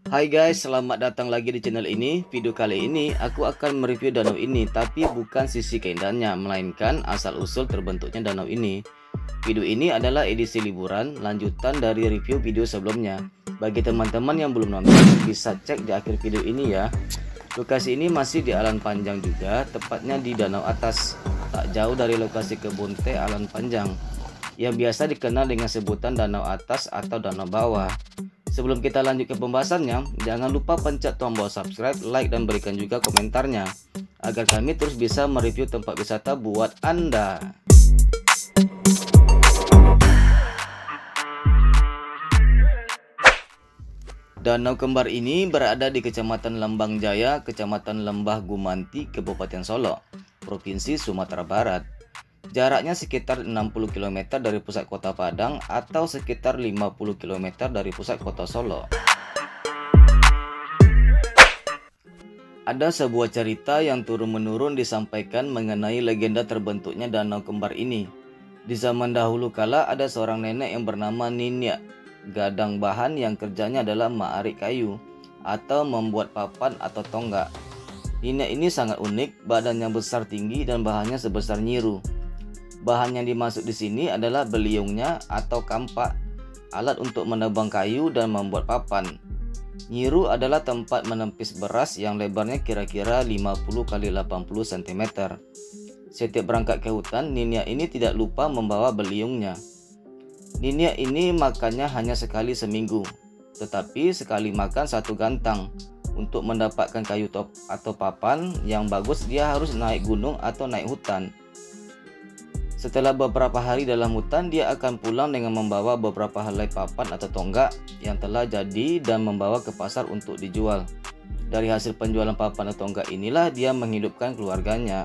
Hai guys, selamat datang lagi di channel ini. Video kali ini aku akan mereview danau ini, tapi bukan sisi keindahannya, melainkan asal-usul terbentuknya danau ini. Video ini adalah edisi liburan, lanjutan dari review video sebelumnya. Bagi teman-teman yang belum nonton, bisa cek di akhir video ini ya. Lokasi ini masih di Alan Panjang juga, tepatnya di Danau Atas, tak jauh dari lokasi kebun teh Alan Panjang, yang biasa dikenal dengan sebutan Danau Atas atau Danau Bawah. Sebelum kita lanjut ke pembahasannya, jangan lupa pencet tombol subscribe, like, dan berikan juga komentarnya agar kami terus bisa mereview tempat wisata buat Anda. Danau kembar ini berada di Kecamatan Lembang Jaya, Kecamatan Lembah Gumanti, Kabupaten Solok, Provinsi Sumatera Barat. Jaraknya sekitar 60 km dari pusat kota Padang atau sekitar 50 km dari pusat kota Solo. Ada sebuah cerita yang turun-menurun disampaikan mengenai legenda terbentuknya danau kembar ini. Di zaman dahulu kala ada seorang nenek yang bernama Ninyak Gadang Bahan yang kerjanya adalah maarik kayu atau membuat papan atau tonggak. Ninyak ini sangat unik, badannya besar tinggi dan bahannya sebesar nyiru. Bahan yang dimaksud di sini adalah beliungnya atau kampak, alat untuk menebang kayu dan membuat papan. Nyiru adalah tempat menempis beras yang lebarnya kira-kira 50 x 80 cm. Setiap berangkat ke hutan, Ninyak ini tidak lupa membawa beliungnya. Ninyak ini makannya hanya sekali seminggu, tetapi sekali makan satu gantang. Untuk mendapatkan kayu top atau papan yang bagus, dia harus naik gunung atau naik hutan. Setelah beberapa hari dalam hutan, dia akan pulang dengan membawa beberapa helai papan atau tonggak yang telah jadi dan membawa ke pasar untuk dijual. Dari hasil penjualan papan atau tonggak inilah dia menghidupkan keluarganya.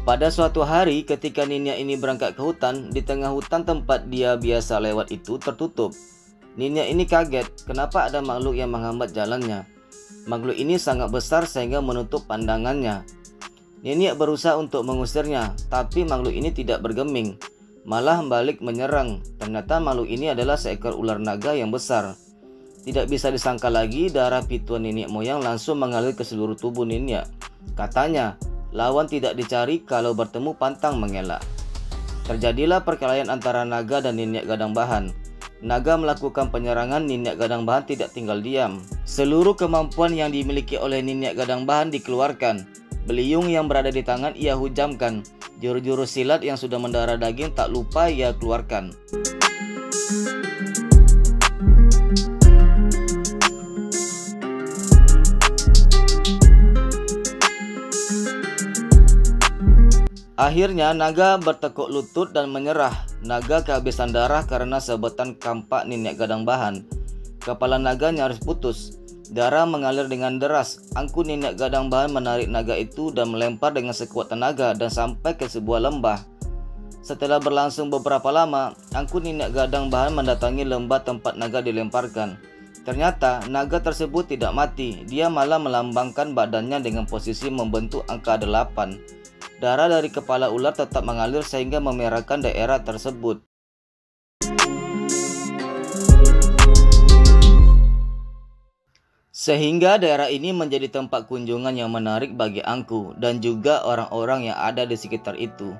Pada suatu hari ketika Ninyak ini berangkat ke hutan, di tengah hutan tempat dia biasa lewat itu tertutup. Ninyak ini kaget, kenapa ada makhluk yang menghambat jalannya. Makhluk ini sangat besar sehingga menutup pandangannya. Ninyak berusaha untuk mengusirnya, tapi makhluk ini tidak bergeming, malah balik menyerang. Ternyata makhluk ini adalah seekor ular naga yang besar. Tidak bisa disangka lagi, darah pituan Ninyak moyang langsung mengalir ke seluruh tubuh Ninyak. Katanya, lawan tidak dicari, kalau bertemu pantang mengelak. Terjadilah perkelahian antara naga dan Ninyak Gadang Bahan. Naga melakukan penyerangan, Ninyak Gadang Bahan tidak tinggal diam. Seluruh kemampuan yang dimiliki oleh Ninyak Gadang Bahan dikeluarkan. Beliung yang berada di tangan ia hujamkan. Jurus-jurus silat yang sudah mendarah daging tak lupa ia keluarkan. Akhirnya naga bertekuk lutut dan menyerah. Naga kehabisan darah karena sabetan kampak Ninyak Gadang Bahan. Kepala naga nyaris putus. Darah mengalir dengan deras. Angku Ninyak Gadang Bahan menarik naga itu dan melempar dengan sekuat tenaga dan sampai ke sebuah lembah. Setelah berlangsung beberapa lama, angku Ninyak Gadang Bahan mendatangi lembah tempat naga dilemparkan. Ternyata naga tersebut tidak mati. Dia malah melambangkan badannya dengan posisi membentuk angka 8. Darah dari kepala ular tetap mengalir sehingga memerahkan daerah tersebut. Sehingga daerah ini menjadi tempat kunjungan yang menarik bagi angku dan juga orang-orang yang ada di sekitar itu.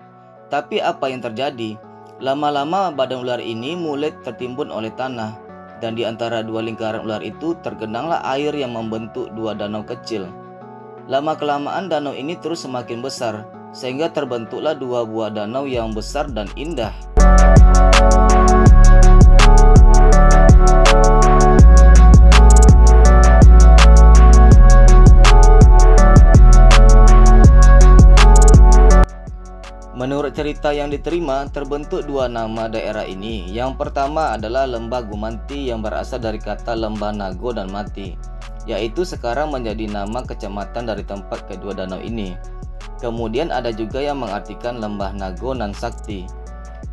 Tapi apa yang terjadi? Lama-lama badan ular ini mulai tertimbun oleh tanah, dan di antara dua lingkaran ular itu tergenanglah air yang membentuk dua danau kecil. Lama-kelamaan danau ini terus semakin besar, sehingga terbentuklah dua buah danau yang besar dan indah. Menurut cerita yang diterima, terbentuk dua nama daerah ini. Yang pertama adalah Lembah Gumanti yang berasal dari kata lembah nago dan mati, yaitu sekarang menjadi nama kecamatan dari tempat kedua danau ini. Kemudian ada juga yang mengartikan lembah nago nan sakti.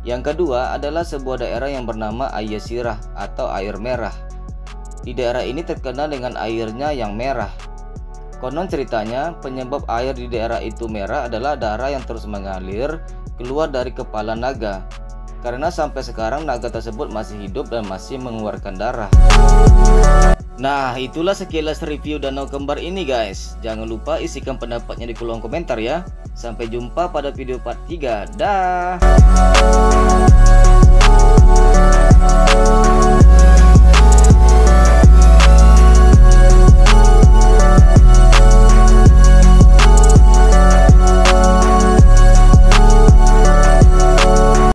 Yang kedua adalah sebuah daerah yang bernama Aye Sirah atau air merah. Di daerah ini terkenal dengan airnya yang merah. Konon ceritanya, penyebab air di daerah itu merah adalah darah yang terus mengalir keluar dari kepala naga. Karena sampai sekarang naga tersebut masih hidup dan masih mengeluarkan darah. Nah, itulah sekilas review danau kembar ini guys. Jangan lupa isikan pendapatnya di kolom komentar ya. Sampai jumpa pada video part 3. Dah.